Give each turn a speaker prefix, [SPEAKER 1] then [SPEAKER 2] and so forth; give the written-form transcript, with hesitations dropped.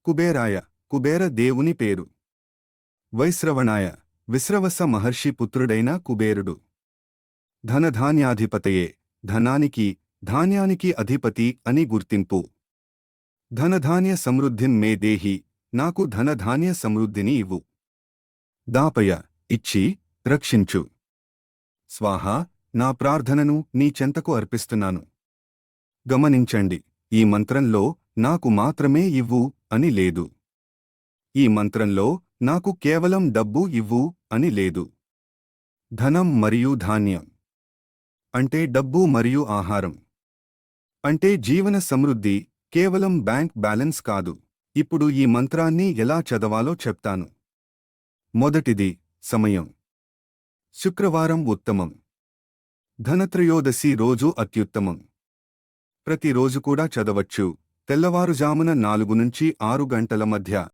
[SPEAKER 1] కుబేరాయ కుబేర దేవుని పేరు. వైశ్రవణాయ విశ్రవస మహర్షి పుత్రుడైన కుబేరుడు. ధనధాన్యాధిపతయే ధనానికి ధాన్యానికి అధిపతి అని గుర్తింపు. ధనధాన్య సమృద్ధిం మే దేహి నాకు ధనధాన్య సమృద్ధిని ఇవ్వు. దాపయ ఇచ్చి రక్షించు. స్వాహ నా ప్రార్థనను నీ చెంతకు అర్పిస్తున్నాను. గమనించండి, ఈ మంత్రంలో నాకు మాత్రమే ఇవ్వు అని లేదు. ఈ మంత్రంలో నాకు కేవలం డబ్బు ఇవ్వు అని లేదు. ధనం మరియు ధాన్యం అంటే డబ్బు మరియు ఆహారం. అంటే జీవన సమృద్ధి, కేవలం బ్యాంక్ బ్యాలెన్స్ కాదు. ఇప్పుడు ఈ మంత్రాన్ని ఎలా చదవాలో చెప్తాను. మొదటిది సమయం. శుక్రవారం ఉత్తమం. ధనత్రయోదశి రోజు అత్యుత్తమం. ప్రతిరోజు కూడా చదవచ్చు. తెల్లవారుజామున 4 నుంచి 6 గంటల మధ్య.